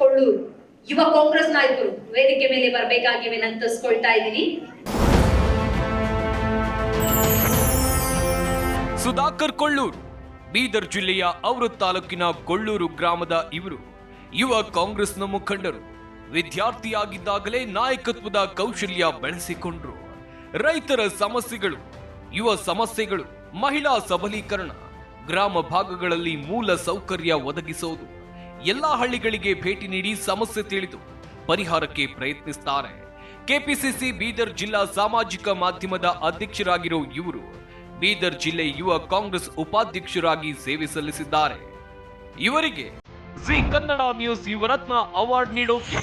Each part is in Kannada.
ಕೊಳ್ಳೂರು ಯುವ ಕಾಂಗ್ರೆಸ್ ನಾಯಕರು ವೇದಿಕೆ ಮೇಲೆ ಬರಬೇಕಾಗಿ ವಿನಂತಿಸಿಕೊಳ್ತಾ ಇದ್ದೀನಿ. ಸುಧಾಕರ್ ಕೊಳ್ಳೂರು ಬೀದರ್ ಜಿಲ್ಲೆಯ ಔರತ್ ತಾಲೂಕಿನ ಕೊಳ್ಳೂರು ಗ್ರಾಮದ ಇವರು ಯುವ ಕಾಂಗ್ರೆಸ್ನ ಮುಖಂಡರು. ವಿದ್ಯಾರ್ಥಿಯಾಗಿದ್ದಾಗಲೇ ನಾಯಕತ್ವದ ಕೌಶಲ್ಯ ಬೆಳೆಸಿಕೊಂಡ್ರು. ರೈತರ ಸಮಸ್ಯೆಗಳು, ಯುವ ಸಮಸ್ಯೆಗಳು, ಮಹಿಳಾ ಸಬಲೀಕರಣ, ಗ್ರಾಮ ಭಾಗಗಳಲ್ಲಿ ಮೂಲ ಸೌಕರ್ಯ ಒದಗಿಸುವುದು, ಎಲ್ಲಾ ಹಳ್ಳಿಗಳಿಗೆ ಭೇಟಿ ನೀಡಿ ಸಮಸ್ಯೆ ತಿಳಿದು ಪರಿಹಾರಕ್ಕೆ ಪ್ರಯತ್ನಿಸುತ್ತಾರೆ. ಕೆಪಿಸಿಸಿ ಬೀದರ್ ಜಿಲ್ಲಾ ಸಾಮಾಜಿಕ ಮಾಧ್ಯಮದ ಅಧ್ಯಕ್ಷರಾಗಿರೋ ಇವರು ಬೀದರ್ ಜಿಲ್ಲೆ ಯುವ ಕಾಂಗ್ರೆಸ್ ಉಪಾಧ್ಯಕ್ಷರಾಗಿ ಸೇವೆ ಸಲ್ಲಿಸಿದ್ದಾರೆ. ಇವರಿಗೆ ಜಿ ಕನ್ನಡ ನ್ಯೂಸ್ ಯುವರತ್ನ ಅವಾರ್ಡ್ ನೀಡೋಕೆ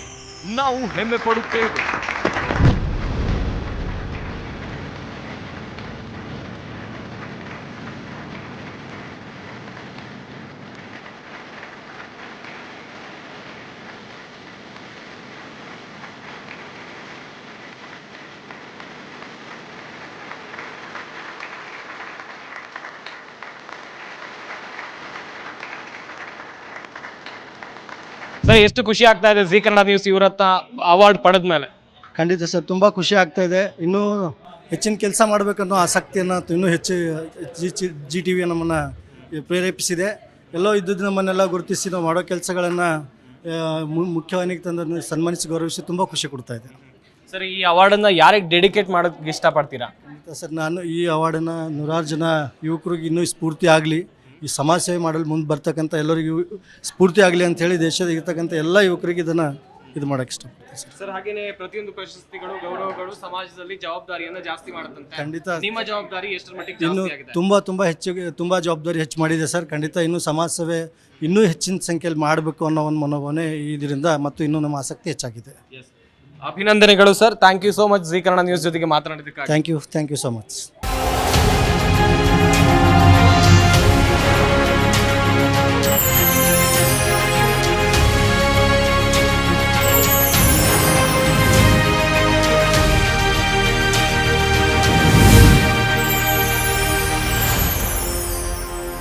ನಾವು ಹೆಮ್ಮೆ ಪಡುತ್ತೇವೆ. ಸರ್, ಎಷ್ಟು ಖುಷಿ ಆಗ್ತಾ ಇದೆ ಜಿ ಕನ್ನಡ ನ್ಯೂಸ್ ಯುವರತ್ನ ಅವಾರ್ಡ್ ಪಡೆದ ಮೇಲೆ? ಖಂಡಿತ ಸರ್, ತುಂಬ ಖುಷಿ ಆಗ್ತಾ ಇದೆ. ಇನ್ನೂ ಹೆಚ್ಚಿನ ಕೆಲಸ ಮಾಡಬೇಕನ್ನೋ ಆಸಕ್ತಿಯನ್ನು ಇನ್ನೂ ಹೆಚ್ಚು ಜಿ ಟಿ ವಿ ನಮ್ಮನ್ನು ಪ್ರೇರೇಪಿಸಿದೆ. ಎಲ್ಲೋ ಇದ್ದದ್ದು ನಮ್ಮನ್ನೆಲ್ಲ ಗುರುತಿಸಿ ನಾವು ಮಾಡೋ ಕೆಲಸಗಳನ್ನು ಮುಖ್ಯವಾಹಿನಿಗೆ ತಂದು ಸನ್ಮಾನಿಸಿ ಗೌರವಿಸಿ ತುಂಬ ಖುಷಿ ಕೊಡ್ತಾ ಇದೆ. ಸರ್, ಈ ಅವಾರ್ಡನ್ನು ಯಾರಿಗೆ ಡೆಡಿಕೇಟ್ ಮಾಡೋಕ್ಕೆ ಇಷ್ಟಪಡ್ತೀರಾ? ಸರ್, ನಾನು ಈ ಅವಾರ್ಡನ್ನು ನೂರಾರು ಜನ ಯುವಕರಿಗೆ ಇನ್ನೂ ಸ್ಫೂರ್ತಿ ಆಗಲಿ, ಈ ಸಮಾಜ ಸೇವೆ ಮಾಡಲು ಮುಂದೆ ಬರ್ತಕ್ಕಂಥ ಎಲ್ಲರಿಗೂ ಸ್ಫೂರ್ತಿ ಆಗಲಿ ಅಂಥೇಳಿ ದೇಶದ ಇರ್ತಕ್ಕಂಥ ಎಲ್ಲ ಯುವಕರಿಗೆ ಇದನ್ನು ಇದು ಮಾಡೋಕ್ಕೆ ಇಷ್ಟಪಡ್ತೀನಿ ಸರ್. ಹಾಗೇನೆ ಪ್ರತಿಯೊಂದು ಪ್ರಶಸ್ತಿಗಳು, ಗೌರವಗಳು ಸಮಾಜದಲ್ಲಿ ಜವಾಬ್ದಾರಿಯನ್ನು ಜಾಸ್ತಿ ಮಾಡುತ್ತಂತೆ. ಖಂಡಿತ ನಿಮ್ಮ ಜವಾಬ್ದಾರಿ ಎಷ್ಟರ ಮಟ್ಟಿಗೆ ಇನ್ನು ಜಾಸ್ತಿ ಆಗಿದೆ? ತುಂಬ ಜವಾಬ್ದಾರಿ ಹೆಚ್ಚು ಮಾಡಿದೆ ಸರ್. ಖಂಡಿತ ಇನ್ನೂ ಸಮಾಜ ಸೇವೆ ಇನ್ನೂ ಹೆಚ್ಚಿನ ಸಂಖ್ಯೆಯಲ್ಲಿ ಮಾಡಬೇಕು ಅನ್ನೋ ಒಂದು ಮನೋಭಾವನೆ ಇದರಿಂದ ಮತ್ತು ಇನ್ನೂ ನಮ್ಮ ಆಸಕ್ತಿ ಹೆಚ್ಚಾಗಿದೆ. ಅಭಿನಂದನೆಗಳು sir. Thank you so much Zee Kannada news ಜೊತೆಗೆ ಮಾತನಾಡಿದ್ದಕ್ಕಾಗಿ. Thank you so much.